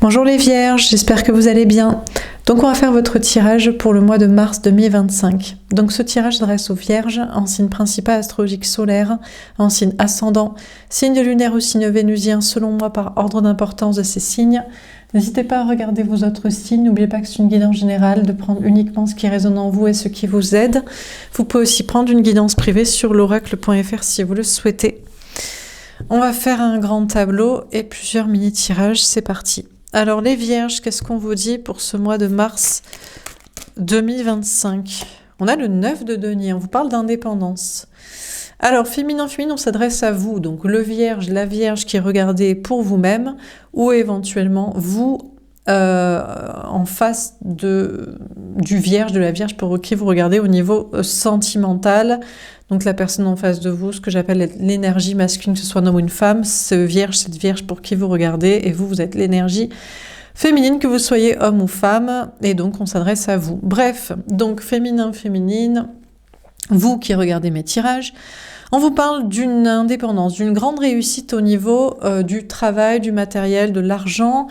Bonjour les vierges, j'espère que vous allez bien. Donc on va faire votre tirage pour le mois de mars 2025. Donc ce tirage s'adresse aux vierges en signe principal astrologique solaire, en signe ascendant, signe lunaire ou signe vénusien selon moi par ordre d'importance de ces signes. N'hésitez pas à regarder vos autres signes, n'oubliez pas que c'est une guidance générale, de prendre uniquement ce qui résonne en vous et ce qui vous aide. Vous pouvez aussi prendre une guidance privée sur l'oracle.fr si vous le souhaitez. On va faire un grand tableau et plusieurs mini-tirages, c'est parti. Alors les vierges, qu'est-ce qu'on vous dit pour ce mois de mars 2025? On a le 9 de denier, on vous parle d'indépendance. Alors féminin, on s'adresse à vous, donc le vierge, la vierge qui regardez pour vous-même ou éventuellement vous en face du vierge, de la vierge pour qui vous regardez au niveau sentimental. Donc la personne en face de vous, ce que j'appelle l'énergie masculine, que ce soit un homme ou une femme, cette vierge pour qui vous regardez, et vous êtes l'énergie féminine, que vous soyez homme ou femme, et donc on s'adresse à vous. Bref, donc féminin, féminine, vous qui regardez mes tirages, on vous parle d'une indépendance, d'une grande réussite au niveau du travail, du matériel, de l'argent,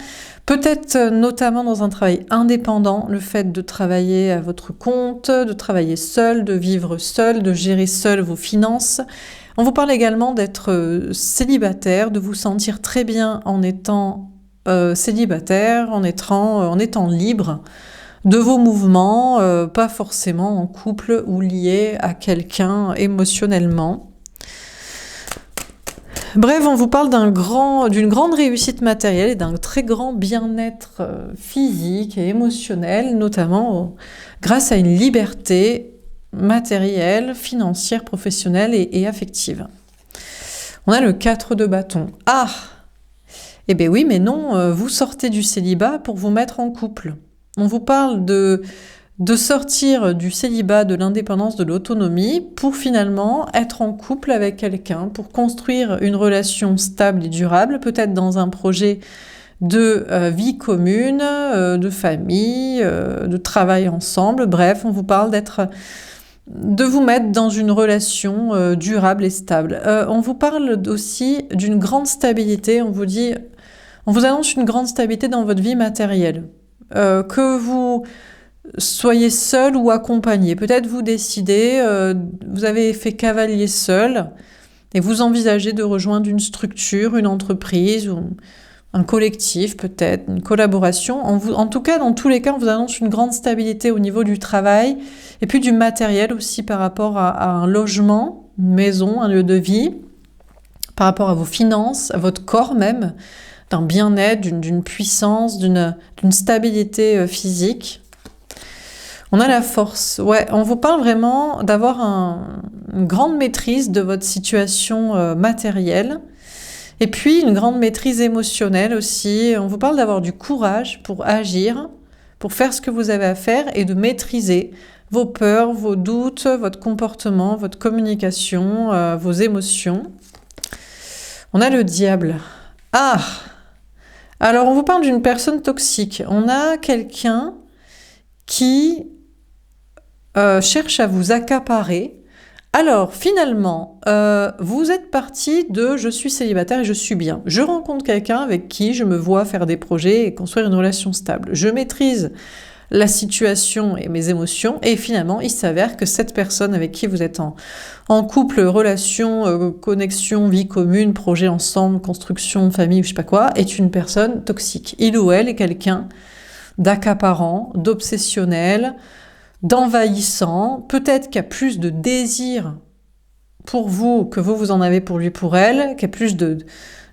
peut-être notamment dans un travail indépendant, le fait de travailler à votre compte, de travailler seul, de vivre seul, de gérer seul vos finances. On vous parle également d'être célibataire, de vous sentir très bien en étant célibataire, en étant libre de vos mouvements, pas forcément en couple ou lié à quelqu'un émotionnellement. Bref, on vous parle d'une grande réussite matérielle et d'un très grand bien-être physique et émotionnel, notamment grâce à une liberté matérielle, financière, professionnelle et affective. On a le 4 de bâton. Ah! Eh bien oui, mais non, vous sortez du célibat pour vous mettre en couple. On vous parle de sortir du célibat, de l'indépendance, de l'autonomie pour finalement être en couple avec quelqu'un, pour construire une relation stable et durable, peut-être dans un projet de vie commune, de famille, de travail ensemble. Bref, on vous parle de vous mettre dans une relation durable et stable. On vous parle aussi d'une grande stabilité, on vous annonce une grande stabilité dans votre vie matérielle. Que vous soyez seul ou accompagné. Peut-être vous décidez, vous avez fait cavalier seul et vous envisagez de rejoindre une structure, une entreprise ou un collectif peut-être, une collaboration. En tout cas, dans tous les cas, on vous annonce une grande stabilité au niveau du travail et puis du matériel aussi par rapport à un logement, une maison, un lieu de vie, par rapport à vos finances, à votre corps même, d'un bien-être, d'une puissance, d'une stabilité physique. On a la force. Ouais, on vous parle vraiment d'avoir une grande maîtrise de votre situation matérielle et puis une grande maîtrise émotionnelle aussi. On vous parle d'avoir du courage pour agir, pour faire ce que vous avez à faire et de maîtriser vos peurs, vos doutes, votre comportement, votre communication, vos émotions. On a le diable. Ah! Alors, on vous parle d'une personne toxique. On a quelqu'un qui cherche à vous accaparer. Alors, finalement, vous êtes parti de « je suis célibataire et je suis bien ». Je rencontre quelqu'un avec qui je me vois faire des projets et construire une relation stable. Je maîtrise la situation et mes émotions et finalement, il s'avère que cette personne avec qui vous êtes en couple, relation, connexion, vie commune, projet ensemble, construction, famille, je sais pas quoi, est une personne toxique. Il ou elle est quelqu'un d'accaparant, d'obsessionnel, d'envahissant, peut-être qu'il y a plus de désir pour vous que vous en avez pour lui, pour elle, qu'il y a plus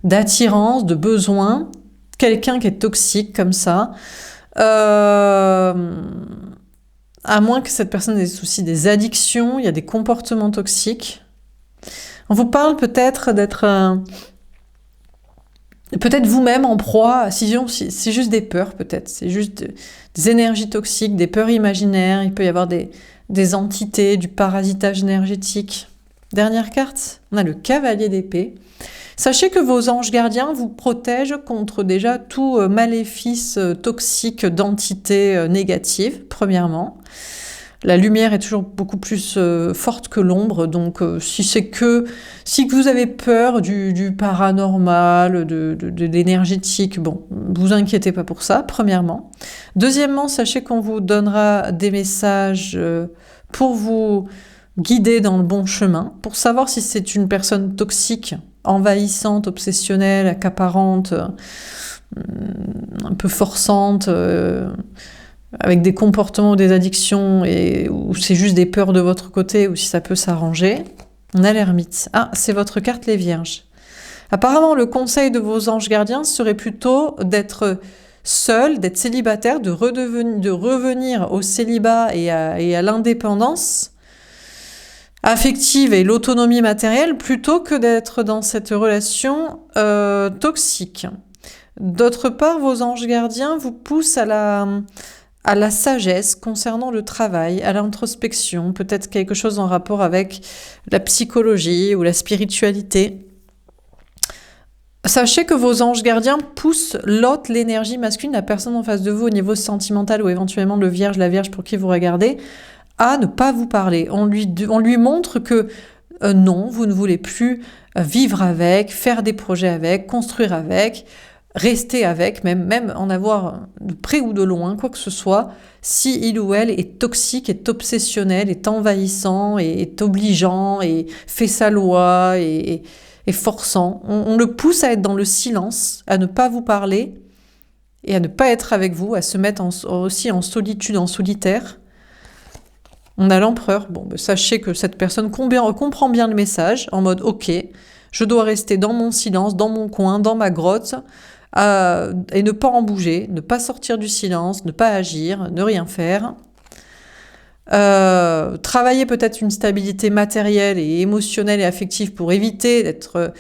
d'attirance, de besoin, quelqu'un qui est toxique comme ça, à moins que cette personne ait des soucis, des addictions, il y a des comportements toxiques. On vous parle peut-être d'être peut-être vous-même en proie, c'est juste des peurs peut-être, c'est juste des énergies toxiques, des peurs imaginaires, il peut y avoir des entités, du parasitage énergétique. Dernière carte, on a le cavalier d'épée. Sachez que vos anges gardiens vous protègent contre déjà tout maléfice toxique d'entités négatives, premièrement. La lumière est toujours beaucoup plus forte que l'ombre, donc si vous avez peur du paranormal, de l'énergétique, bon, vous inquiétez pas pour ça, premièrement. Deuxièmement, sachez qu'on vous donnera des messages pour vous guider dans le bon chemin, pour savoir si c'est une personne toxique, envahissante, obsessionnelle, accaparante, un peu forçante, avec des comportements ou des addictions, ou c'est juste des peurs de votre côté, ou si ça peut s'arranger. On a l'ermite. Ah, c'est votre carte, les vierges. Apparemment, le conseil de vos anges gardiens serait plutôt d'être seul, d'être célibataire, de revenir au célibat et à l'indépendance affective et l'autonomie matérielle, plutôt que d'être dans cette relation toxique. D'autre part, vos anges gardiens vous poussent à la sagesse concernant le travail, à l'introspection, peut-être quelque chose en rapport avec la psychologie ou la spiritualité. Sachez que vos anges gardiens poussent l'autre, l'énergie masculine, la personne en face de vous au niveau sentimental ou éventuellement la vierge pour qui vous regardez, à ne pas vous parler. On lui montre que non, vous ne voulez plus vivre avec, faire des projets avec, construire avec, rester avec, même en avoir de près ou de loin, quoi que ce soit, si il ou elle est toxique, est obsessionnel, est envahissant, est obligeant, et fait sa loi, et forçant. On le pousse à être dans le silence, à ne pas vous parler, et à ne pas être avec vous, à se mettre aussi en solitude, en solitaire. On a l'empereur. Bon, sachez que cette personne comprend bien le message, en mode « Ok, je dois rester dans mon silence, dans mon coin, dans ma grotte, et ne pas en bouger, ne pas sortir du silence, ne pas agir, ne rien faire. » Travailler peut-être une stabilité matérielle et émotionnelle et affective pour éviter d'être...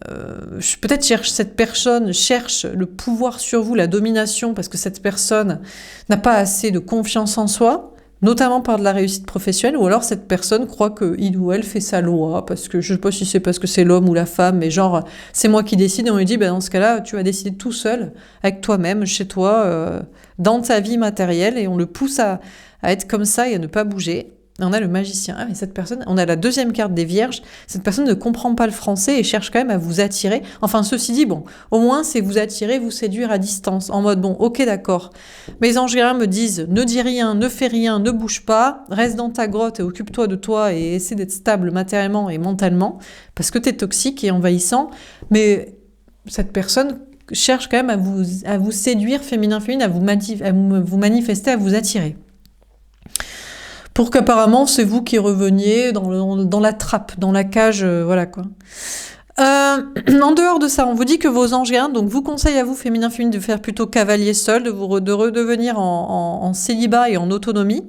peut-être cette personne cherche le pouvoir sur vous, la domination, parce que cette personne n'a pas assez de confiance en soi, notamment par de la réussite professionnelle, ou alors cette personne croit qu'il ou elle fait sa loi, parce que je ne sais pas si c'est parce que c'est l'homme ou la femme, mais genre, c'est moi qui décide, et on lui dit, dans ce cas-là, tu vas décider tout seul, avec toi-même, chez toi, dans ta vie matérielle, et on le pousse à être comme ça et à ne pas bouger. Et on a le magicien. Ah, mais cette personne, on a la deuxième carte des vierges, cette personne ne comprend pas le français et cherche quand même à vous attirer. Enfin, ceci dit, bon, au moins c'est vous attirer, vous séduire à distance, en mode, bon, ok, d'accord. Mes anges gardiens me disent, ne dis rien, ne fais rien, ne bouge pas, reste dans ta grotte et occupe-toi de toi et essaie d'être stable matériellement et mentalement, parce que t'es toxique et envahissant, mais cette personne cherche quand même à vous séduire, féminin, à vous manifester, à vous attirer. Pour qu'apparemment, c'est vous qui reveniez dans la trappe, dans la cage, voilà quoi. En dehors de ça, on vous dit que vos anges gardiens, donc vous conseillent à vous, féminin, de faire plutôt cavalier seul, de redevenir en célibat et en autonomie.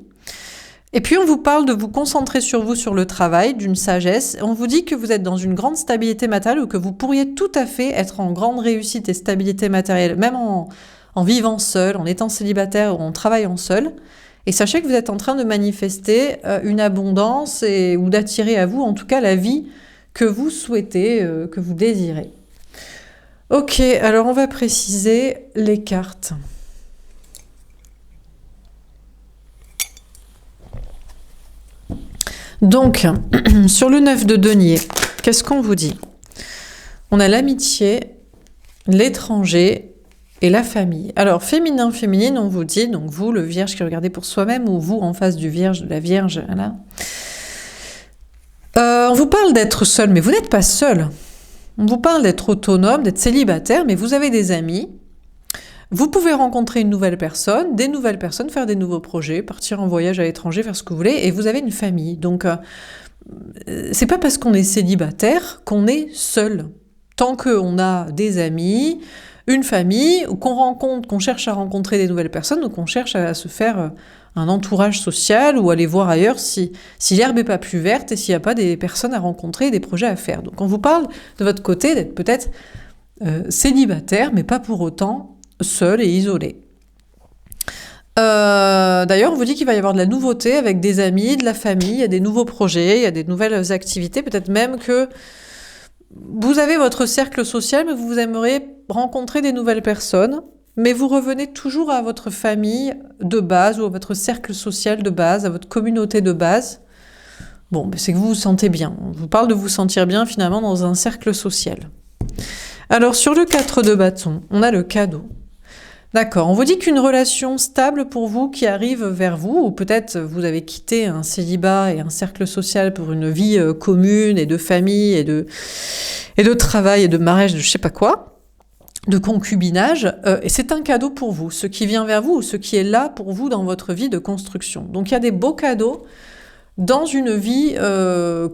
Et puis on vous parle de vous concentrer sur vous, sur le travail, d'une sagesse. On vous dit que vous êtes dans une grande stabilité matérielle ou que vous pourriez tout à fait être en grande réussite et stabilité matérielle, même en vivant seul, en étant célibataire ou en travaillant seul. Et sachez que vous êtes en train de manifester une abondance ou d'attirer à vous, en tout cas, la vie que vous souhaitez, que vous désirez. Ok, alors on va préciser les cartes. Donc, sur le 9 de denier, qu'est-ce qu'on vous dit? On a l'amitié, l'étranger et la famille. Alors, féminin, féminine, on vous dit, donc vous, le vierge qui regardez pour soi-même, ou vous en face du vierge, de la vierge, voilà. On vous parle d'être seul, mais vous n'êtes pas seul. On vous parle d'être autonome, d'être célibataire, mais vous avez des amis. Vous pouvez rencontrer une nouvelle personne, des nouvelles personnes, faire des nouveaux projets, partir en voyage à l'étranger, faire ce que vous voulez, et vous avez une famille. Donc, c'est pas parce qu'on est célibataire qu'on est seul. Tant qu'on a des amis, une famille, ou qu'on cherche à rencontrer des nouvelles personnes, ou qu'on cherche à se faire un entourage social, ou aller voir ailleurs si l'herbe n'est pas plus verte et s'il n'y a pas des personnes à rencontrer, des projets à faire. Donc on vous parle de votre côté d'être peut-être célibataire, mais pas pour autant seul et isolé. D'ailleurs, on vous dit qu'il va y avoir de la nouveauté avec des amis, de la famille, il y a des nouveaux projets, il y a des nouvelles activités, peut-être même que vous avez votre cercle social, mais vous aimeriez rencontrer des nouvelles personnes, mais vous revenez toujours à votre famille de base ou à votre cercle social de base, à votre communauté de base. Bon, c'est que vous vous sentez bien. On vous parle de vous sentir bien finalement dans un cercle social. Alors sur le 4 de bâton, on a le cadeau. D'accord, on vous dit qu'une relation stable pour vous qui arrive vers vous, ou peut-être vous avez quitté un célibat et un cercle social pour une vie commune et de famille et de travail et de mariage, de je sais pas quoi, de concubinage, et c'est un cadeau pour vous, ce qui vient vers vous ou ce qui est là pour vous dans votre vie de construction. Donc il y a des beaux cadeaux dans une vie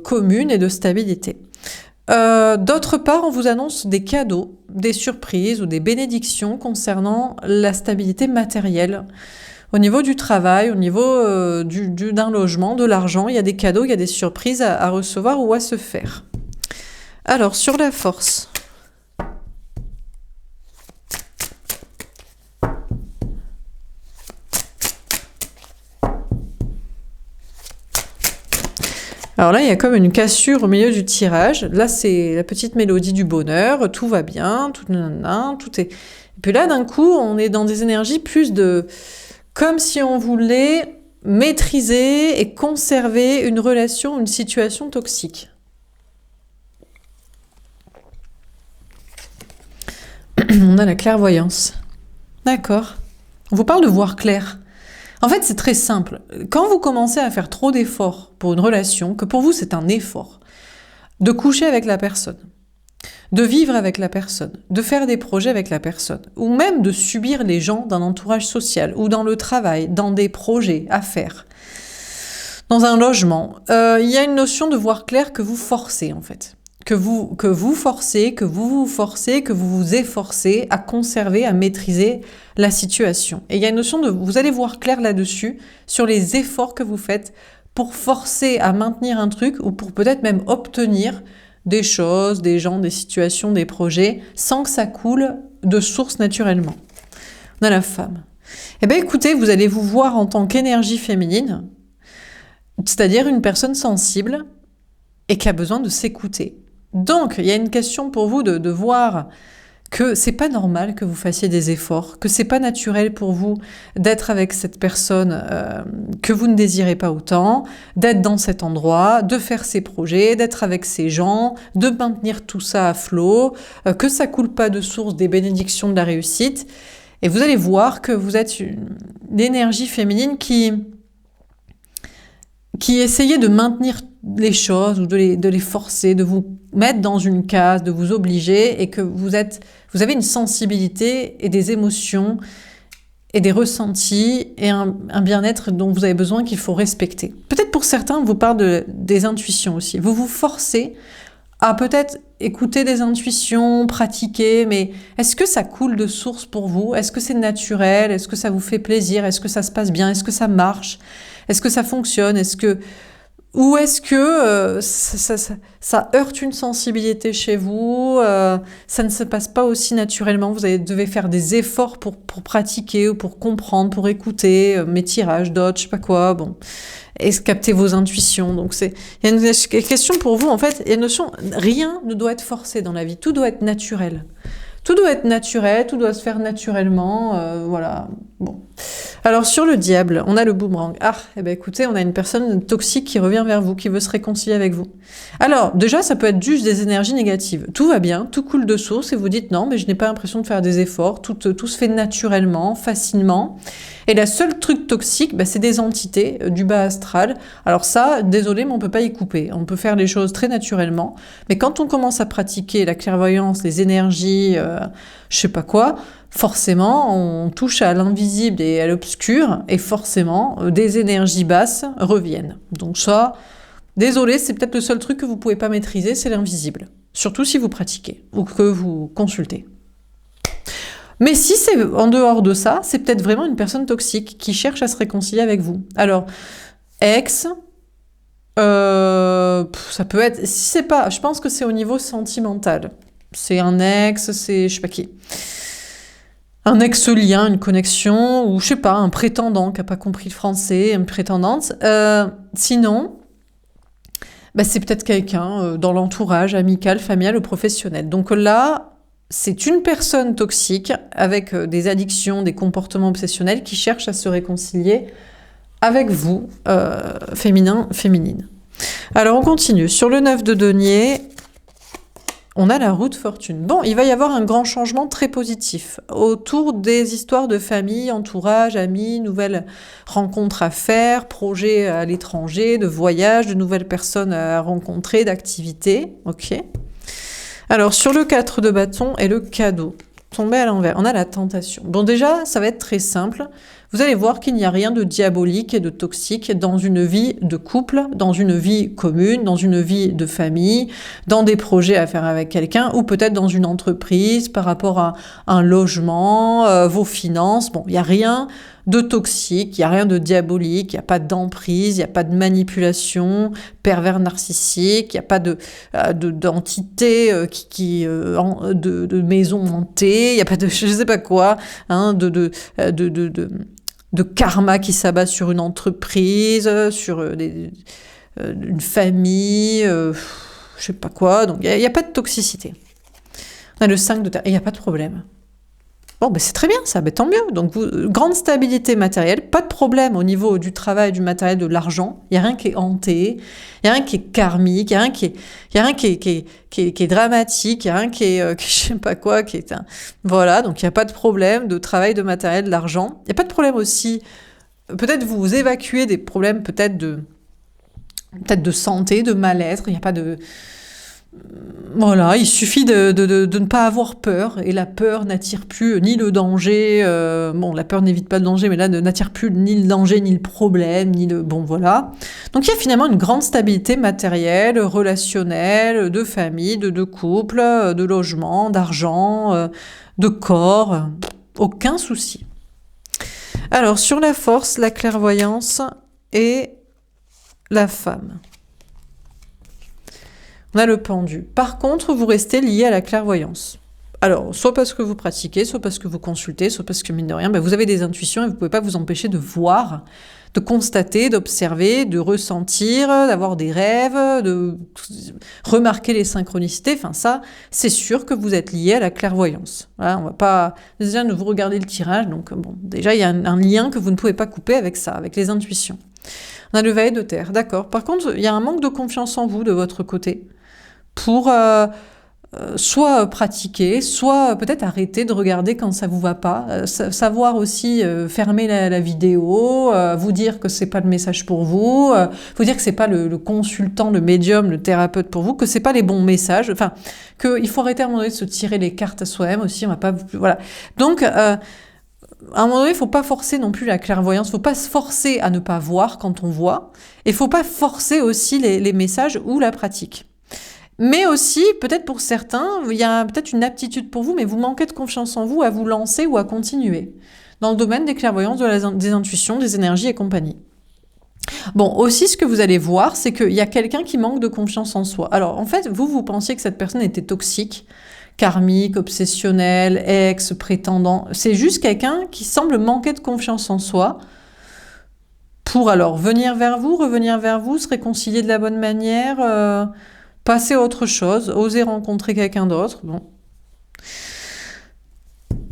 commune et de stabilité. D'autre part, on vous annonce des cadeaux, des surprises ou des bénédictions concernant la stabilité matérielle. Au niveau du travail, au niveau d'un logement, de l'argent, il y a des cadeaux, il y a des surprises à recevoir ou à se faire. Alors, sur la force. Alors là, il y a comme une cassure au milieu du tirage. Là, c'est la petite mélodie du bonheur, tout va bien, tout est... Et puis là, d'un coup, on est dans des énergies plus de... Comme si on voulait maîtriser et conserver une relation, une situation toxique. On a la clairvoyance. D'accord. On vous parle de voir clair. En fait, c'est très simple. Quand vous commencez à faire trop d'efforts pour une relation, que pour vous c'est un effort, de coucher avec la personne, de vivre avec la personne, de faire des projets avec la personne, ou même de subir les gens d'un entourage social, ou dans le travail, dans des projets à faire, dans un logement, il y a une notion de voir clair que vous forcez en fait. Que vous forcez, que vous vous efforcez à conserver, à maîtriser la situation. Et il y a une notion de, vous allez voir clair là-dessus, sur les efforts que vous faites pour forcer à maintenir un truc ou pour peut-être même obtenir des choses, des gens, des situations, des projets, sans que ça coule de source naturellement. On a la femme. Eh bien écoutez, vous allez vous voir en tant qu'énergie féminine, c'est-à-dire une personne sensible et qui a besoin de s'écouter. Donc, il y a une question pour vous de voir que c'est pas normal que vous fassiez des efforts, que c'est pas naturel pour vous d'être avec cette personne que vous ne désirez pas autant, d'être dans cet endroit, de faire ces projets, d'être avec ces gens, de maintenir tout ça à flot, que ça coule pas de source des bénédictions de la réussite. Et vous allez voir que vous êtes une énergie féminine qui essayait de maintenir les choses ou de les forcer, de vous mettre dans une case, de vous obliger, et que vous avez une sensibilité et des émotions et des ressentis et un bien-être dont vous avez besoin, qu'il faut respecter. Peut-être pour certains, on vous parle des intuitions aussi. Vous vous forcez à peut-être écouter des intuitions, pratiquer, mais est-ce que ça coule de source pour vous? Est-ce que c'est naturel? Est-ce que ça vous fait plaisir? Est-ce que ça se passe bien? Est-ce que ça marche? Est-ce que ça fonctionne? Ou est-ce que ça heurte une sensibilité chez vous? Ça ne se passe pas aussi naturellement. Vous devez faire des efforts pour pratiquer ou pour comprendre, pour écouter mes tirages, d'autres, je sais pas quoi. Bon, et capter vos intuitions. Donc il y a une question pour vous en fait. Il y a une notion, rien ne doit être forcé dans la vie. Tout doit être naturel. Tout doit être naturel, tout doit se faire naturellement, voilà. Bon. Alors sur le diable, on a le boomerang. Ah, eh ben écoutez, on a une personne toxique qui revient vers vous, qui veut se réconcilier avec vous. Alors déjà, ça peut être juste des énergies négatives. Tout va bien, tout coule de source, et vous dites non, mais je n'ai pas l'impression de faire des efforts. Tout se fait naturellement, facilement. Et la seule truc toxique, c'est des entités du bas astral. Alors ça, désolé, mais on peut pas y couper. On peut faire les choses très naturellement, mais quand on commence à pratiquer la clairvoyance, les énergies, je sais pas quoi, forcément, on touche à l'invisible et à l'obscur, et forcément, des énergies basses reviennent. Donc ça, désolé, c'est peut-être le seul truc que vous pouvez pas maîtriser, c'est l'invisible. Surtout si vous pratiquez ou que vous consultez. Mais si c'est en dehors de ça, c'est peut-être vraiment une personne toxique qui cherche à se réconcilier avec vous. Alors, ex, ça peut être... Si c'est pas... Je pense que c'est au niveau sentimental. C'est un ex, c'est je sais pas qui. Un ex-lien, une connexion, ou je sais pas, un prétendant qui a pas compris le français, une prétendante. Sinon, c'est peut-être quelqu'un dans l'entourage amical, familial ou professionnel. Donc là, c'est une personne toxique avec des addictions, des comportements obsessionnels qui cherche à se réconcilier avec vous, féminin, féminine. Alors on continue. Sur le 9 de denier, on a la roue de fortune. Bon, il va y avoir un grand changement très positif autour des histoires de famille, entourage, amis, nouvelles rencontres à faire, projets à l'étranger, de voyages, de nouvelles personnes à rencontrer, d'activités. Ok. Alors, sur le 4 de bâton et le cadeau, tombé à l'envers, on a la tentation. Bon, déjà, ça va être très simple. Vous allez voir qu'il n'y a rien de diabolique et de toxique dans une vie de couple, dans une vie commune, dans une vie de famille, dans des projets à faire avec quelqu'un, ou peut-être dans une entreprise, par rapport à un logement, vos finances. Bon, il n'y a rien de toxique, il n'y a rien de diabolique, il n'y a pas d'emprise, il n'y a pas de manipulation, pervers narcissique, il n'y a pas d'entité de maison hantée, il n'y a pas de je sais pas quoi, hein, de karma qui s'abat sur une entreprise, sur une famille, je sais pas quoi. Donc il n'y a pas de toxicité. On a le 5 de terre et il n'y a pas de problème. Bon, ben c'est très bien ça, ben tant mieux. Donc, grande stabilité matérielle, pas de problème au niveau du travail, du matériel, de l'argent. Il n'y a rien qui est hanté, il n'y a rien qui est karmique, il n'y a rien qui est dramatique, il n'y a rien qui est, je sais pas quoi, qui est un... Voilà, donc il n'y a pas de problème de travail, de matériel, de l'argent. Il n'y a pas de problème aussi, peut-être vous évacuez des problèmes peut-être de santé, de mal-être, il n'y a pas de... Voilà, il suffit de ne pas avoir peur, et la peur n'attire plus ni le danger, bon, la peur n'évite pas le danger, mais là, n'attire plus ni le danger, ni le problème, ni le... Bon, voilà. Donc, il y a finalement une grande stabilité matérielle, relationnelle, de famille, de couple, de logement, d'argent, de corps, aucun souci. Alors, sur la force, la clairvoyance et la femme. On a le pendu. Par contre, vous restez lié à la clairvoyance. Alors, soit parce que vous pratiquez, soit parce que vous consultez, soit parce que, mine de rien, ben, vous avez des intuitions et vous ne pouvez pas vous empêcher de voir, de constater, d'observer, de ressentir, d'avoir des rêves, de remarquer les synchronicités. Enfin, ça, c'est sûr que vous êtes lié à la clairvoyance. Voilà, on va pas... Déjà, vous regardez le tirage, donc bon, déjà, il y a un lien que vous ne pouvez pas couper avec ça, avec les intuitions. On a le valet de terre, d'accord. Par contre, il y a un manque de confiance en vous de votre côté, pour soit pratiquer, soit peut-être arrêter de regarder quand ça vous va pas, savoir aussi fermer la vidéo, vous dire que c'est pas le message pour vous, vous dire que c'est pas le consultant, le médium, le thérapeute pour vous, que c'est pas les bons messages, enfin, qu'il faut arrêter à un moment donné de se tirer les cartes à soi-même aussi, on va pas... Voilà. Donc, à un moment donné, il ne faut pas forcer non plus la clairvoyance, il ne faut pas se forcer à ne pas voir quand on voit, et il ne faut pas forcer aussi les messages ou la pratique. Mais aussi, peut-être pour certains, il y a peut-être une aptitude pour vous, mais vous manquez de confiance en vous à vous lancer ou à continuer dans le domaine des clairvoyances, des intuitions, des énergies et compagnie. Bon, aussi, ce que vous allez voir, c'est qu'il y a quelqu'un qui manque de confiance en soi. Alors, en fait, vous pensiez que cette personne était toxique, karmique, obsessionnel, ex, prétendant. C'est juste quelqu'un qui semble manquer de confiance en soi pour alors venir vers vous, revenir vers vous, se réconcilier de la bonne manière, passer à autre chose, oser rencontrer quelqu'un d'autre. Bon.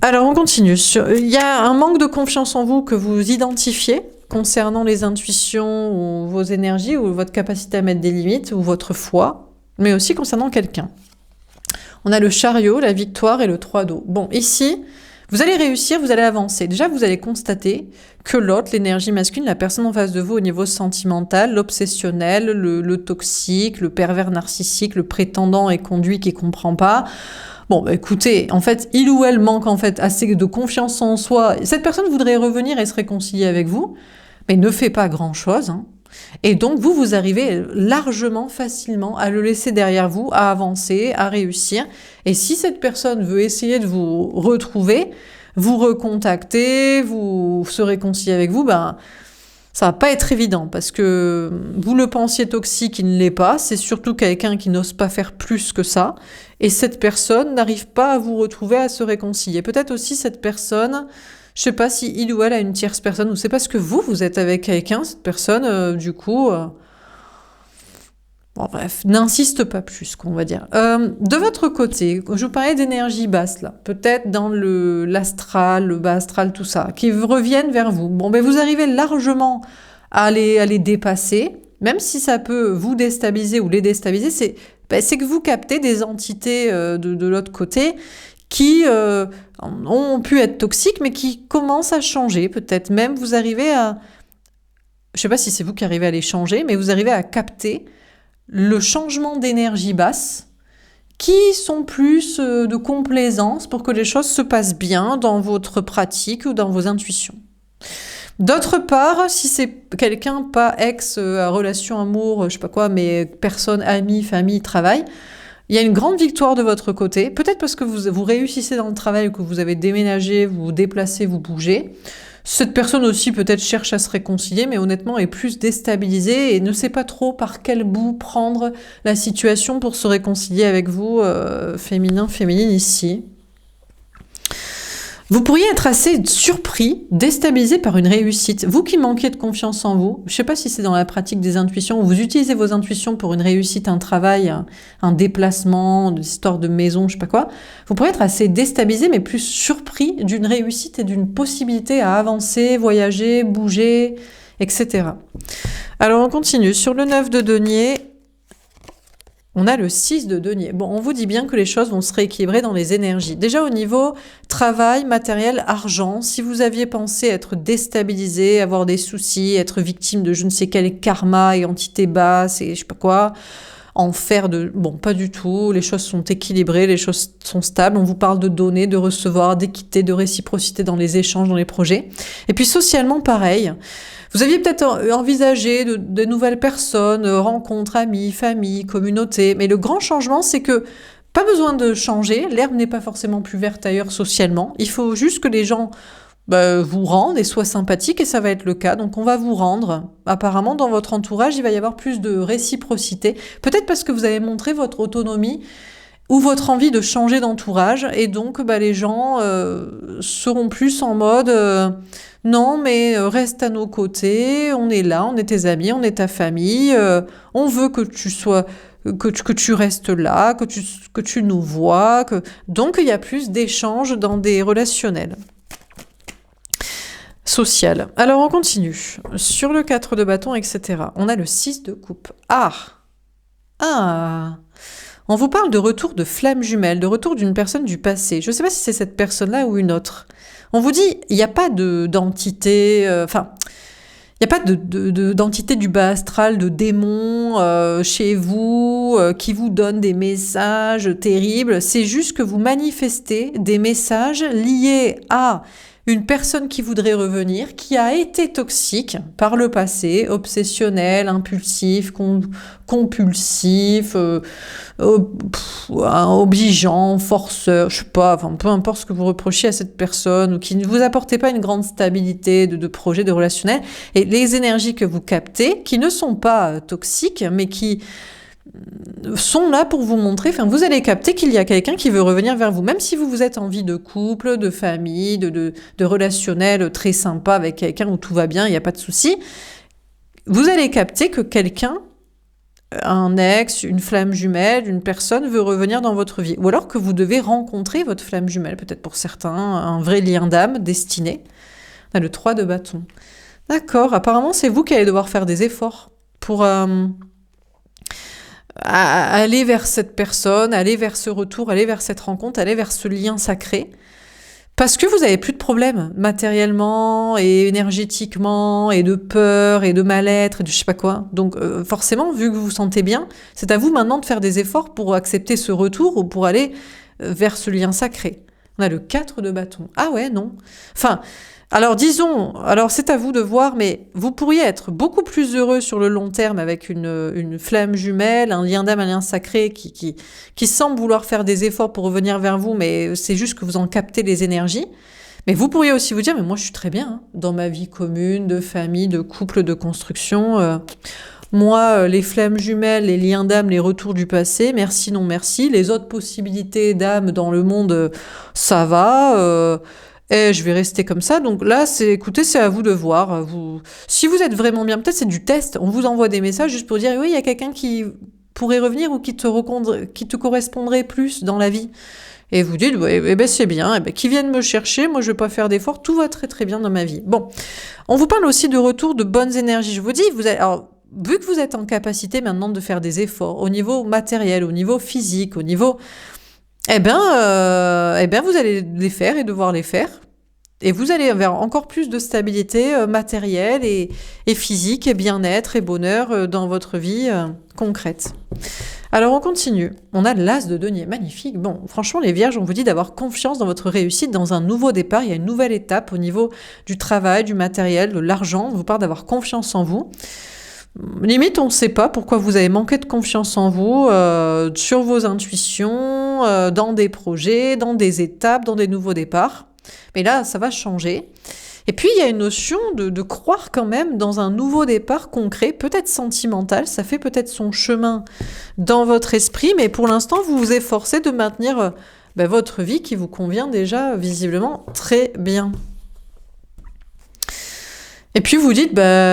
Alors, on continue. Il y a un manque de confiance en vous que vous identifiez concernant les intuitions ou vos énergies ou votre capacité à mettre des limites ou votre foi, mais aussi concernant quelqu'un. On a le chariot, la victoire et le 3 d'eau. Bon, ici, vous allez réussir, vous allez avancer. Déjà, vous allez constater que l'autre, l'énergie masculine, la personne en face de vous au niveau sentimental, l'obsessionnel, le toxique, le pervers narcissique, le prétendant et conduit qui comprend pas. Bon, bah écoutez, en fait, il ou elle manque en fait assez de confiance en soi. Cette personne voudrait revenir et se réconcilier avec vous, mais ne fait pas grand-chose, hein. Et donc, vous arrivez largement, facilement à le laisser derrière vous, à avancer, à réussir. Et si cette personne veut essayer de vous retrouver, vous recontacter, vous se réconcilier avec vous, ben, ça va pas être évident parce que vous le pensiez toxique, il ne l'est pas. C'est surtout quelqu'un qui n'ose pas faire plus que ça. Et cette personne n'arrive pas à vous retrouver, à se réconcilier. Peut-être aussi cette personne... Je sais pas si il ou elle a une tierce personne, ou c'est parce que vous êtes avec quelqu'un, cette personne, du coup, Bon, bref, n'insiste pas plus, qu'on va dire. De votre côté, je vous parlais d'énergie basse, là. Peut-être dans l'astral, le bas astral, tout ça, qui reviennent vers vous. Bon, ben vous arrivez largement à les dépasser, même si ça peut vous déstabiliser ou les déstabiliser, c'est que vous captez des entités de l'autre côté qui ont pu être toxiques, mais qui commencent à changer. Peut-être même vous arrivez à... Je sais pas si c'est vous qui arrivez à les changer, mais vous arrivez à capter le changement d'énergie basse qui sont plus de complaisance pour que les choses se passent bien dans votre pratique ou dans vos intuitions. D'autre part, si c'est quelqu'un pas relation amour, je sais pas quoi, mais personne, ami, famille, travail, il y a une grande victoire de votre côté, peut-être parce que vous réussissez dans le travail ou que vous avez déménagé, vous vous déplacez, vous bougez. Cette personne aussi peut-être cherche à se réconcilier, mais honnêtement est plus déstabilisée et ne sait pas trop par quel bout prendre la situation pour se réconcilier avec vous, féminine ici. Vous pourriez être assez surpris, déstabilisé par une réussite. Vous qui manquez de confiance en vous, je ne sais pas si c'est dans la pratique des intuitions, où vous utilisez vos intuitions pour une réussite, un travail, un déplacement, une histoire de maison, je ne sais pas quoi. Vous pourriez être assez déstabilisé, mais plus surpris d'une réussite et d'une possibilité à avancer, voyager, bouger, etc. Alors on continue. Sur le 9 de denier, on a le 6 de denier. Bon, on vous dit bien que les choses vont se rééquilibrer dans les énergies. Déjà au niveau travail, matériel, argent, si vous aviez pensé être déstabilisé, avoir des soucis, être victime de je ne sais quel karma et entité basse et je sais pas quoi, en faire de... Bon, pas du tout. Les choses sont équilibrées, les choses sont stables. On vous parle de donner, de recevoir, d'équité, de réciprocité dans les échanges, dans les projets. Et puis socialement, pareil. Vous aviez peut-être envisagé de nouvelles personnes, rencontres, amis, famille, communauté, mais le grand changement, c'est que pas besoin de changer, l'herbe n'est pas forcément plus verte ailleurs socialement, il faut juste que les gens vous rendent et soient sympathiques, et ça va être le cas, donc on va vous rendre. Apparemment, dans votre entourage, il va y avoir plus de réciprocité, peut-être parce que vous avez montré votre autonomie, ou votre envie de changer d'entourage, et donc les gens seront plus en mode non mais reste à nos côtés, on est là, on est tes amis, on est ta famille, on veut que tu sois que tu restes là, que tu nous vois, donc il y a plus d'échanges dans des relationnels. Social. Alors on continue. Sur le 4 de bâton, etc. On a le 6 de coupe. On vous parle de retour de flamme jumelle, de retour d'une personne du passé. Je ne sais pas si c'est cette personne-là ou une autre. On vous dit, il n'y a pas d'entité, il n'y a pas d'entité du bas astral, de démon chez vous, qui vous donne des messages terribles. C'est juste que vous manifestez des messages liés à une personne qui voudrait revenir, qui a été toxique par le passé, obsessionnel, impulsif, compulsif, obligeant, forceur, je sais pas, enfin peu importe ce que vous reprochez à cette personne, ou qui ne vous apportait pas une grande stabilité de projet, de relationnel, et les énergies que vous captez, qui ne sont pas toxiques, mais qui sont là pour vous montrer, enfin vous allez capter qu'il y a quelqu'un qui veut revenir vers vous, même si vous êtes en vie de couple, de famille, de relationnel très sympa avec quelqu'un où tout va bien, il n'y a pas de souci, vous allez capter que quelqu'un, un ex, une flamme jumelle, une personne veut revenir dans votre vie, ou alors que vous devez rencontrer votre flamme jumelle, peut-être pour certains, un vrai lien d'âme destiné. On a le 3 de bâton. D'accord, apparemment c'est vous qui allez devoir faire des efforts pour... aller vers cette personne, aller vers ce retour, aller vers cette rencontre, aller vers ce lien sacré, parce que vous n'avez plus de problèmes matériellement et énergétiquement et de peur et de mal-être et de je sais pas quoi. Donc forcément, vu que vous vous sentez bien, c'est à vous maintenant de faire des efforts pour accepter ce retour ou pour aller vers ce lien sacré. On a le 4 de bâton. Ah ouais, non. Enfin... Alors disons, c'est à vous de voir, mais vous pourriez être beaucoup plus heureux sur le long terme avec une flamme jumelle, un lien d'âme, un lien sacré qui semble vouloir faire des efforts pour revenir vers vous, mais c'est juste que vous en captez les énergies. Mais vous pourriez aussi vous dire, mais moi je suis très bien dans ma vie commune, de famille, de couple, de construction. Moi, les flammes jumelles, les liens d'âme, les retours du passé, merci, non merci. Les autres possibilités d'âme dans le monde, ça va. Et je vais rester comme ça. Donc là, écoutez, c'est à vous de voir. Si vous êtes vraiment bien, peut-être c'est du test. On vous envoie des messages juste pour dire, oui, il y a quelqu'un qui pourrait revenir ou qui te correspondrait plus dans la vie. Et vous dites, ouais, eh ben c'est bien, eh ben, qu'ils viennent me chercher, moi je vais pas faire d'efforts, tout va très très bien dans ma vie. Bon, on vous parle aussi de retour de bonnes énergies. Je vous dis, alors, vu que vous êtes en capacité maintenant de faire des efforts au niveau matériel, au niveau physique, au niveau... eh ben vous allez les faire et devoir les faire. Et vous allez vers encore plus de stabilité matérielle et physique et bien-être et bonheur dans votre vie concrète. Alors on continue. On a l'as de denier, magnifique. Bon, franchement les vierges, on vous dit d'avoir confiance dans votre réussite, dans un nouveau départ. Il y a une nouvelle étape au niveau du travail, du matériel, de l'argent. On vous parle d'avoir confiance en vous. Limite, on ne sait pas pourquoi vous avez manqué de confiance en vous, sur vos intuitions, dans des projets, dans des étapes, dans des nouveaux départs. Mais là, ça va changer. Et puis, il y a une notion de croire quand même dans un nouveau départ concret, peut-être sentimental. Ça fait peut-être son chemin dans votre esprit, mais pour l'instant, vous vous efforcez de maintenir votre vie qui vous convient déjà visiblement très bien. Et puis vous dites,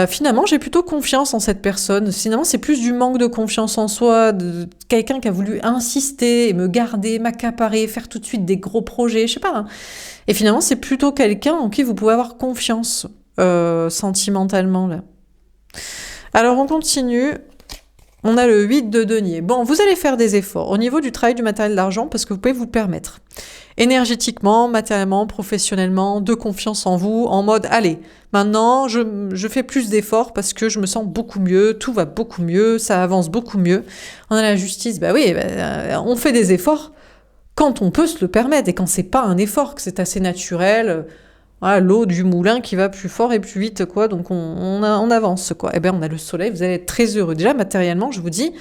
finalement, j'ai plutôt confiance en cette personne. Finalement, c'est plus du manque de confiance en soi, de quelqu'un qui a voulu insister, me garder, m'accaparer, faire tout de suite des gros projets, je sais pas. Hein. Et finalement, c'est plutôt quelqu'un en qui vous pouvez avoir confiance sentimentalement, là. Alors, on continue. On a le 8 de denier. Bon, vous allez faire des efforts au niveau du travail, du matériel, de l'argent, parce que vous pouvez vous le permettre. Énergétiquement, matériellement, professionnellement, de confiance en vous, en mode, allez, maintenant, je fais plus d'efforts parce que je me sens beaucoup mieux, tout va beaucoup mieux, ça avance beaucoup mieux. On a la justice, on fait des efforts quand on peut se le permettre et quand c'est pas un effort, que c'est assez naturel. Voilà, l'eau du moulin qui va plus fort et plus vite, quoi. Donc on avance, quoi. Eh bien, on a le soleil, vous allez être très heureux. Déjà, matériellement, je vous dis,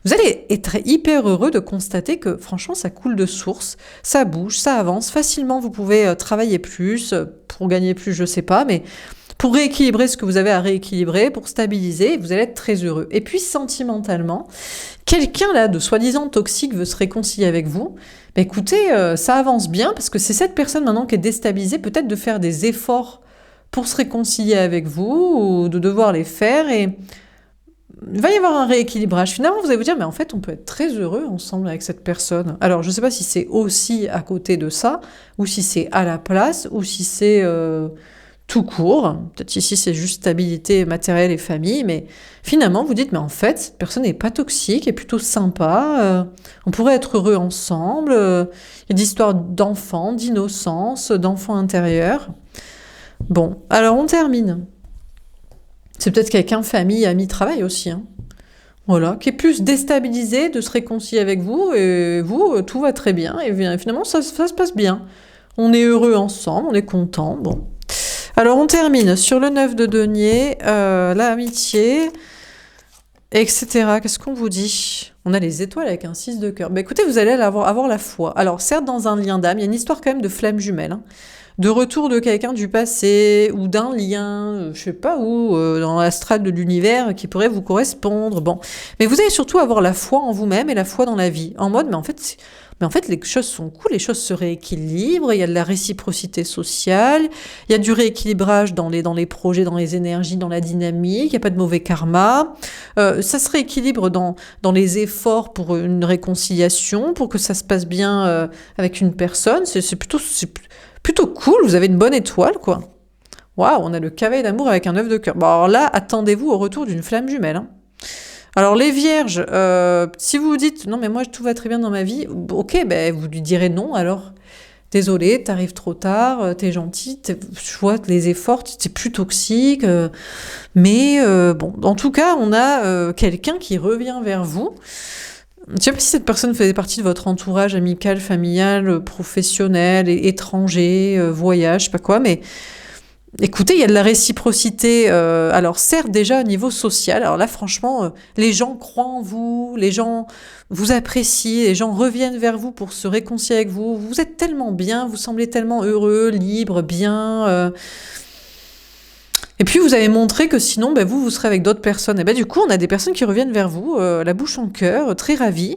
vous allez être hyper heureux de constater que, franchement, ça coule de source, ça bouge, ça avance. Facilement, vous pouvez travailler plus, pour gagner plus, je sais pas, mais pour rééquilibrer ce que vous avez à rééquilibrer, pour stabiliser, vous allez être très heureux. Et puis, sentimentalement, quelqu'un, là, de soi-disant toxique veut se réconcilier avec vous. Écoutez, ça avance bien parce que c'est cette personne maintenant qui est déstabilisée, peut-être de faire des efforts pour se réconcilier avec vous ou de devoir les faire et il va y avoir un rééquilibrage. Finalement, vous allez vous dire, mais en fait, on peut être très heureux ensemble avec cette personne. Alors, je ne sais pas si c'est aussi à côté de ça ou si c'est à la place ou si c'est tout court. Peut-être ici, c'est juste stabilité matérielle et famille, mais finalement, vous dites, mais en fait, cette personne n'est pas toxique, est plutôt sympa, on pourrait être heureux ensemble, il y a des histoires d'enfants, d'innocence, d'enfants intérieurs. Bon, alors on termine. C'est peut-être quelqu'un, famille, ami, travail aussi, hein. Voilà, qui est plus déstabilisé de se réconcilier avec vous, et vous, tout va très bien, et finalement, ça se passe bien. On est heureux ensemble, on est content, bon. Alors, on termine sur le 9 de denier, l'amitié, etc. Qu'est-ce qu'on vous dit? On a les étoiles avec un 6 de cœur. Écoutez, vous allez avoir la foi. Alors, certes, dans un lien d'âme, il y a une histoire quand même de flamme jumelle, hein, de retour de quelqu'un du passé, ou d'un lien, je sais pas où, dans l'astral de l'univers, qui pourrait vous correspondre. Bon. Mais vous allez surtout avoir la foi en vous-même et la foi dans la vie. En mode, mais en fait, les choses sont cool, les choses se rééquilibrent, il y a de la réciprocité sociale, il y a du rééquilibrage dans les projets, dans les énergies, dans la dynamique, il n'y a pas de mauvais karma. Ça se rééquilibre dans les efforts pour une réconciliation, pour que ça se passe bien avec une personne. C'est plutôt cool, vous avez une bonne étoile, quoi. Waouh, on a le cavalier d'amour avec un œuf de cœur. Bon, alors là, attendez-vous au retour d'une flamme jumelle, hein. Alors les vierges, si vous vous dites « Non mais moi tout va très bien dans ma vie », ok, vous lui direz non alors. Désolé, t'arrives trop tard, t'es gentil, je vois les efforts, t'es plus toxique. Mais bon, en tout cas, on a quelqu'un qui revient vers vous. Je ne sais pas si cette personne faisait partie de votre entourage amical, familial, professionnel, étranger, voyage, je sais pas quoi, mais... Écoutez, il y a de la réciprocité, alors certes déjà au niveau social, alors là franchement, les gens croient en vous, les gens vous apprécient, les gens reviennent vers vous pour se réconcilier avec vous, vous êtes tellement bien, vous semblez tellement heureux, libre, bien, et puis vous avez montré que sinon, vous serez avec d'autres personnes, et du coup on a des personnes qui reviennent vers vous, la bouche en cœur, très ravies,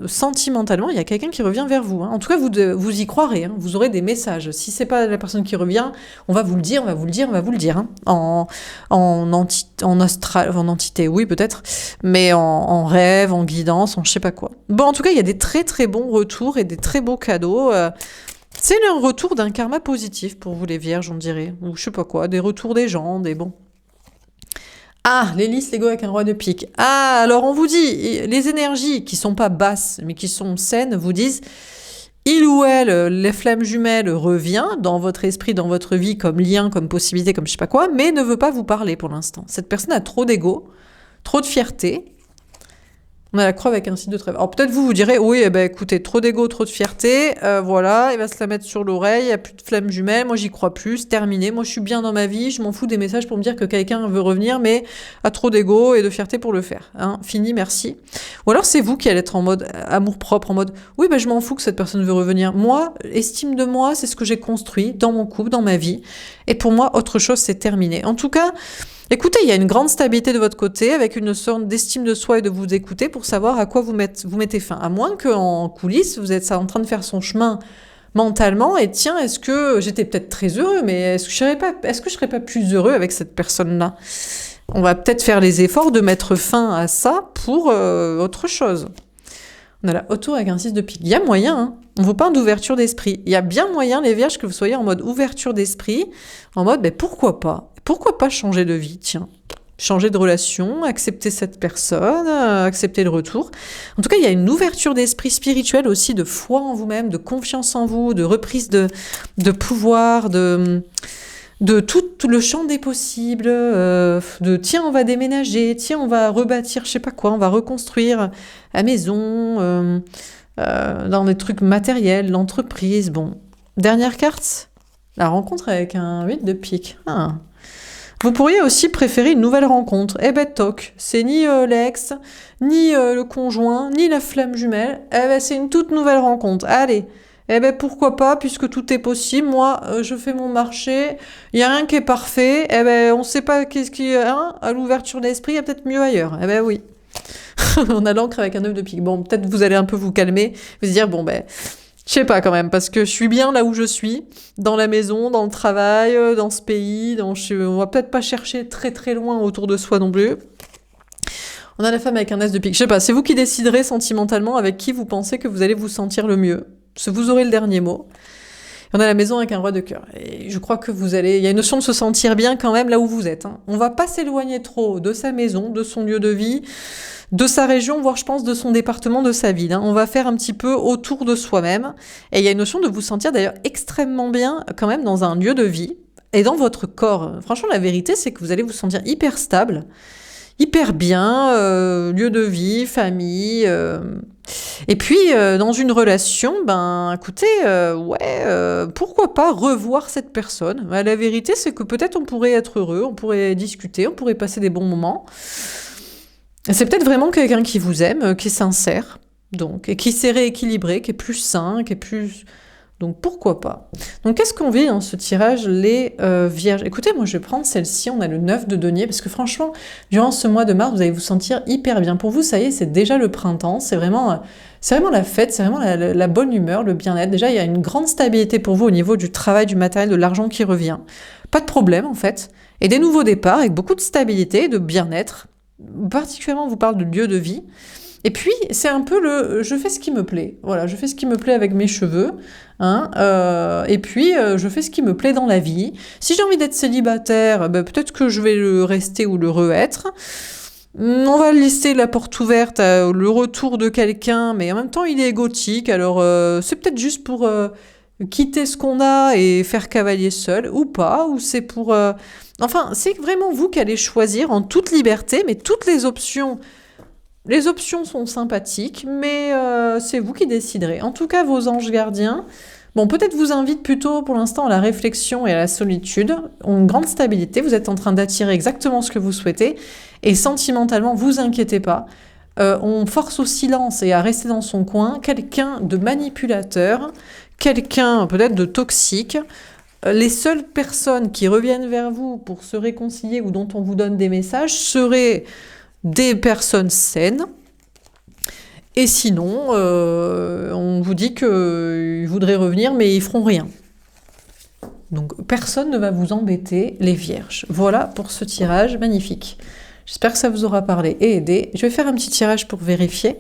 Sentimentalement, il y a quelqu'un qui revient vers vous. Hein. En tout cas, vous y croirez. Hein. Vous aurez des messages. Si c'est pas la personne qui revient, on va vous le dire, on va vous le dire, on va vous le dire. Hein. En entité, oui peut-être, mais en rêve, en guidance, en je sais pas quoi. Bon, en tout cas, il y a des très très bons retours et des très beaux cadeaux. C'est le retour d'un karma positif pour vous les vierges, on dirait. Ou je sais pas quoi, des retours des gens, des bons. Ah, l'hélice, l'ego avec un roi de pique. Ah, alors on vous dit, les énergies qui sont pas basses, mais qui sont saines, vous disent, il ou elle, les flammes jumelles, revient dans votre esprit, dans votre vie, comme lien, comme possibilité, comme je sais pas quoi, mais ne veut pas vous parler pour l'instant. Cette personne a trop d'ego, trop de fierté. On a la croix avec un signe de trèfle. Alors peut-être vous direz, oui, eh ben, écoutez, trop d'ego, trop de fierté, voilà, il va se la mettre sur l'oreille, il n'y a plus de flamme jumelle, moi j'y crois plus, c'est terminé, moi je suis bien dans ma vie, je m'en fous des messages pour me dire que quelqu'un veut revenir, mais a trop d'ego et de fierté pour le faire. Hein, fini, merci. Ou alors c'est vous qui allez être en mode amour-propre, en mode, oui, ben je m'en fous que cette personne veut revenir. Moi, estime de moi, c'est ce que j'ai construit dans mon couple, dans ma vie, et pour moi, autre chose, c'est terminé. En tout cas, écoutez, il y a une grande stabilité de votre côté, avec une sorte d'estime de soi et de vous écouter pour savoir à quoi vous mettez fin. À moins qu'en coulisses, vous êtes en train de faire son chemin mentalement et tiens, est-ce que j'étais peut-être très heureux, mais est-ce que je serais pas plus heureux avec cette personne-là? On va peut-être faire les efforts de mettre fin à ça pour autre chose. On a la autour avec un 6 de pique. Il y a moyen, hein. On vous parle d'ouverture d'esprit. Il y a bien moyen, les vierges, que vous soyez en mode ouverture d'esprit, en mode, ben pourquoi pas? Pourquoi pas changer de vie, tiens? Changer de relation, accepter cette personne, accepter le retour. En tout cas, il y a une ouverture d'esprit spirituel aussi, de foi en vous-même, de confiance en vous, de reprise de pouvoir, de tout le champ des possibles, de tiens, on va déménager, tiens, on va rebâtir, je sais pas quoi, on va reconstruire la maison, dans des trucs matériels, l'entreprise. Bon, dernière carte, la rencontre avec un 8 de pique. Ah. Vous pourriez aussi préférer une nouvelle rencontre. Eh ben toc, c'est ni l'ex, ni le conjoint, ni la flamme jumelle. Eh ben c'est une toute nouvelle rencontre. Allez, eh ben pourquoi pas, puisque tout est possible. Moi, je fais mon marché, il y a rien qui est parfait. Eh ben on sait pas qu'est-ce qui est à l'ouverture d'esprit, il y a peut-être mieux ailleurs. Eh ben oui. On a l'encre avec un 9 de pique. Bon, peut-être vous allez un peu vous calmer, vous dire bon ben je sais pas quand même, parce que je suis bien là où je suis, dans la maison, dans le travail, dans ce pays, on va peut-être pas chercher très très loin autour de soi non plus. On a la femme avec un as de pique. Je sais pas, c'est vous qui déciderez sentimentalement avec qui vous pensez que vous allez vous sentir le mieux. Vous aurez le dernier mot. On a la maison avec un roi de cœur. Et je crois que il y a une notion de se sentir bien quand même là où vous êtes. Hein. On va pas s'éloigner trop de sa maison, de son lieu de vie, de sa région, voire je pense de son département, de sa ville. Hein. On va faire un petit peu autour de soi-même. Et il y a une notion de vous sentir d'ailleurs extrêmement bien quand même dans un lieu de vie et dans votre corps. Franchement, la vérité, c'est que vous allez vous sentir hyper stable, hyper bien, lieu de vie, famille. Et puis, dans une relation, ben, écoutez, pourquoi pas revoir cette personne? La vérité, c'est que peut-être on pourrait être heureux, on pourrait discuter, on pourrait passer des bons moments. C'est peut-être vraiment quelqu'un qui vous aime, qui est sincère, donc, et qui s'est rééquilibré, qui est plus sain, qui est plus... Donc pourquoi pas. Donc qu'est-ce qu'on vit dans ce tirage, les vierges? Écoutez, moi je vais prendre celle-ci, on a le 9 de denier, parce que franchement, durant ce mois de mars, vous allez vous sentir hyper bien. Pour vous, ça y est, c'est déjà le printemps, c'est vraiment la fête, c'est vraiment la bonne humeur, le bien-être. Déjà, il y a une grande stabilité pour vous au niveau du travail, du matériel, de l'argent qui revient. Pas de problème en fait. Et des nouveaux départs avec beaucoup de stabilité, de bien-être. Particulièrement, on vous parle de lieu de vie. Et puis, c'est un peu je fais ce qui me plaît. Voilà, je fais ce qui me plaît avec mes cheveux. Hein, et puis, je fais ce qui me plaît dans la vie. Si j'ai envie d'être célibataire, peut-être que je vais le rester ou le re-être. On va laisser la porte ouverte à le retour de quelqu'un, mais en même temps, il est égotique. Alors, c'est peut-être juste pour quitter ce qu'on a et faire cavalier seul, ou pas, ou c'est pour... Enfin, c'est vraiment vous qui allez choisir en toute liberté, mais toutes les options... Les options sont sympathiques, mais c'est vous qui déciderez. En tout cas, vos anges gardiens, bon, peut-être vous invitent plutôt pour l'instant à la réflexion et à la solitude, ont une grande stabilité, vous êtes en train d'attirer exactement ce que vous souhaitez, et sentimentalement, vous inquiétez pas, on force au silence et à rester dans son coin quelqu'un de manipulateur, quelqu'un peut-être de toxique. Les seules personnes qui reviennent vers vous pour se réconcilier ou dont on vous donne des messages seraient... des personnes saines, Et sinon, on vous dit qu'ils voudraient revenir, mais ils feront rien. Donc personne ne va vous embêter, les vierges. Voilà pour ce tirage magnifique. J'espère que ça vous aura parlé et aidé. Je vais faire un petit tirage pour vérifier.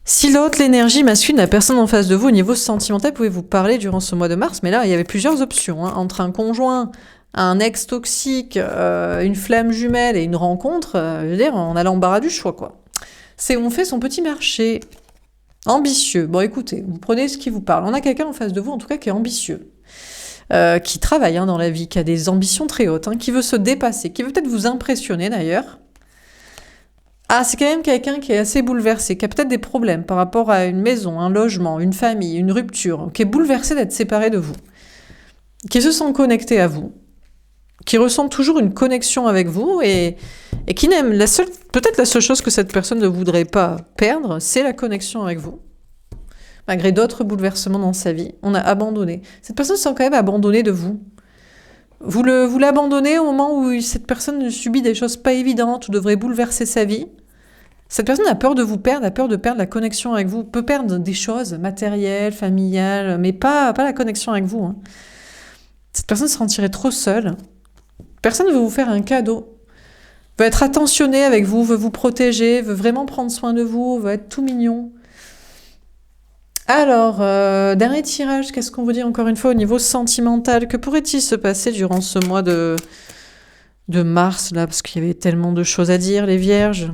Si l'autre, l'énergie masculine, la personne en face de vous, au niveau sentimental, pouvez vous parler durant ce mois de mars, mais là, il y avait plusieurs options, hein, entre un conjoint, un ex toxique, une flamme jumelle et une rencontre, je veux dire, on a l'embarras du choix, quoi. On fait son petit marché ambitieux. Bon, écoutez, vous prenez ce qui vous parle. On a quelqu'un en face de vous, en tout cas, qui est ambitieux. Qui travaille dans la vie, qui a des ambitions très hautes, qui veut se dépasser, qui veut peut-être vous impressionner d'ailleurs. Ah, c'est quand même quelqu'un qui est assez bouleversé, qui a peut-être des problèmes par rapport à une maison, un logement, une famille, une rupture, qui est bouleversé d'être séparé de vous, qui se sent connecté à vous, qui ressent toujours une connexion avec vous et qui n'aime peut-être la seule chose que cette personne ne voudrait pas perdre, c'est la connexion avec vous. Malgré d'autres bouleversements dans sa vie, on a abandonné. Cette personne se sent quand même abandonnée de vous. Vous l'abandonnez au moment où cette personne subit des choses pas évidentes ou devrait bouleverser sa vie. Cette personne a peur de vous perdre, a peur de perdre la connexion avec vous, peut perdre des choses matérielles, familiales, mais pas la connexion avec vous. Cette personne se sentirait trop seule. Personne ne veut vous faire un cadeau. Veut être attentionné avec vous, veut vous protéger, veut vraiment prendre soin de vous, veut être tout mignon. Alors, dernier tirage, qu'est-ce qu'on vous dit encore une fois au niveau sentimental? Que pourrait-il se passer durant ce mois de mars, là, parce qu'il y avait tellement de choses à dire, les vierges?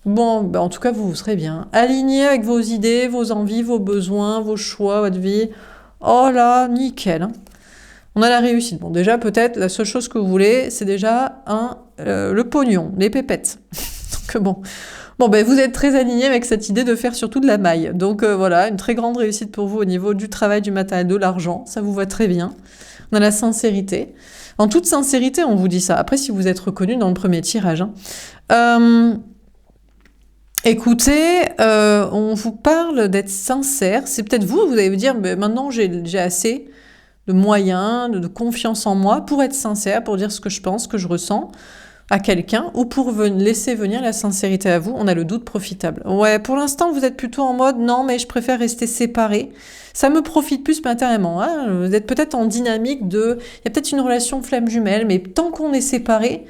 Bon, en tout cas, vous serez bien. Aligné avec vos idées, vos envies, vos besoins, vos choix, votre vie. Oh là, nickel. On a la réussite. Bon, déjà, peut-être, la seule chose que vous voulez, c'est déjà le pognon, les pépettes. Donc bon... Bon, vous êtes très aligné avec cette idée de faire surtout de la maille. Donc voilà, une très grande réussite pour vous au niveau du travail, du matériel, de l'argent. Ça vous va très bien. On a la sincérité. En toute sincérité, on vous dit ça. Après, si vous êtes reconnu dans le premier tirage. Écoutez, on vous parle d'être sincère. C'est peut-être vous allez vous dire, maintenant j'ai assez de moyens, de confiance en moi pour être sincère, pour dire ce que je pense, ce que je ressens à quelqu'un, ou pour laisser venir la sincérité à vous, on a le doute profitable. Ouais, pour l'instant, vous êtes plutôt en mode, non, mais je préfère rester séparé. Ça me profite plus matériellement. Vous êtes peut-être en dynamique il y a peut-être une relation flamme jumelle, mais tant qu'on est séparé,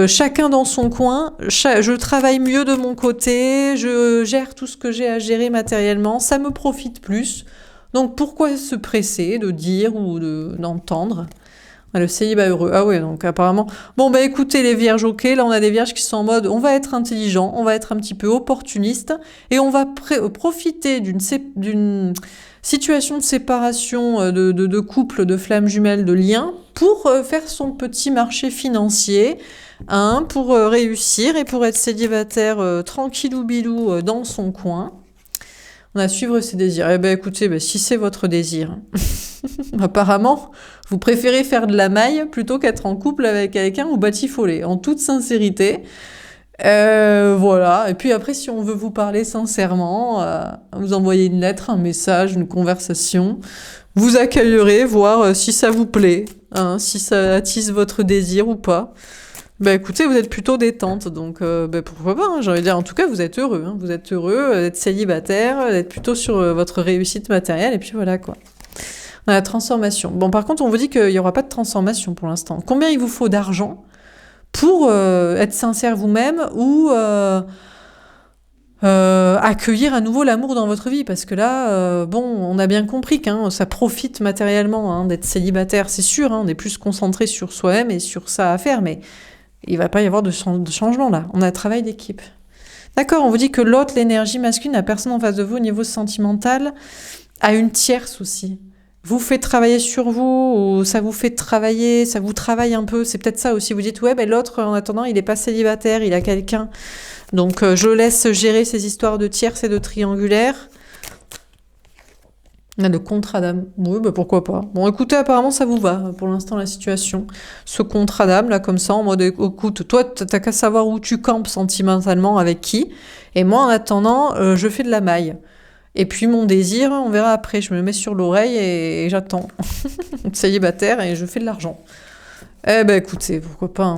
chacun dans son coin, je travaille mieux de mon côté, je gère tout ce que j'ai à gérer matériellement, ça me profite plus. Donc pourquoi se presser de dire ou d'entendre? Le célibat heureux. Ah ouais, donc apparemment... Bon, écoutez les vierges, ok, là on a des vierges qui sont en mode, on va être intelligent, on va être un petit peu opportuniste, et on va profiter d'une situation de séparation de couple, de flammes jumelles, de liens, pour faire son petit marché financier, pour réussir et pour être célibataire tranquillou bilou dans son coin. On a suivre ses désirs. Eh écoutez, si c'est votre désir, apparemment, vous préférez faire de la maille plutôt qu'être en couple avec quelqu'un ou batifoler, en toute sincérité. Voilà. Et puis après, si on veut vous parler sincèrement, vous envoyez une lettre, un message, une conversation. Vous accueillerez, voir si ça vous plaît, si ça attise votre désir ou pas. Écoutez, vous êtes plutôt détente, donc pourquoi pas, j'ai envie de dire, en tout cas, vous êtes heureux. Vous êtes heureux d'être célibataire, d'être plutôt sur votre réussite matérielle, et puis voilà, quoi. On a la transformation. Bon, par contre, on vous dit qu'il n'y aura pas de transformation pour l'instant. Combien il vous faut d'argent pour être sincère vous-même ou accueillir à nouveau l'amour dans votre vie? Parce que là, on a bien compris que ça profite matériellement d'être célibataire, c'est sûr. On est plus concentré sur soi-même et sur ça à faire, mais il ne va pas y avoir de changement là. On a un travail d'équipe. D'accord, on vous dit que l'autre, l'énergie masculine, la personne en face de vous au niveau sentimental, a une tierce aussi. Vous fait travailler sur vous, ou ça vous fait travailler, ça vous travaille un peu. C'est peut-être ça aussi. Vous dites, l'autre, en attendant, il n'est pas célibataire, il a quelqu'un. Donc, je laisse gérer ces histoires de tierces et de triangulaires. On a le contrat d'âme. Oui, pourquoi pas. Bon, écoutez, apparemment, ça vous va, pour l'instant, la situation. Ce contrat d'âme, là, comme ça, en mode, écoute, toi, t'as qu'à savoir où tu campes sentimentalement, avec qui. Et moi, en attendant, je fais de la maille. Et puis mon désir, on verra après, je me le mets sur l'oreille et j'attends. Célibataire et je fais de l'argent. Écoutez, pourquoi pas.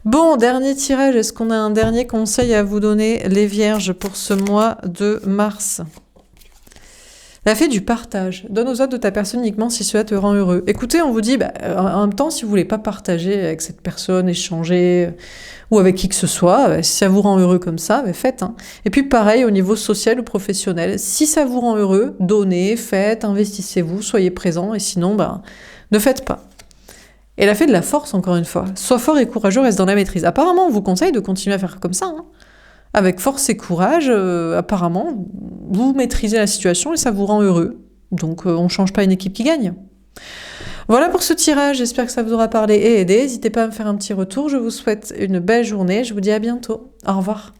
Bon, dernier tirage. Est-ce qu'on a un dernier conseil à vous donner, les vierges, pour ce mois de mars? La fée du partage. Donne aux autres de ta personne uniquement si cela te rend heureux. Écoutez, on vous dit, en même temps, si vous voulez pas partager avec cette personne, échanger, ou avec qui que ce soit, si ça vous rend heureux comme ça, faites. Hein. Et puis pareil, au niveau social ou professionnel, si ça vous rend heureux, donnez, faites, investissez-vous, soyez présents, et sinon, ne faites pas. Et la fée de la force, encore une fois. Sois fort et courageux, reste dans la maîtrise. Apparemment, on vous conseille de continuer à faire comme ça, hein. Avec force et courage, apparemment, vous maîtrisez la situation et ça vous rend heureux. Donc, on ne change pas une équipe qui gagne. Voilà pour ce tirage, j'espère que ça vous aura parlé et aidé. N'hésitez pas à me faire un petit retour, je vous souhaite une belle journée, je vous dis à bientôt. Au revoir.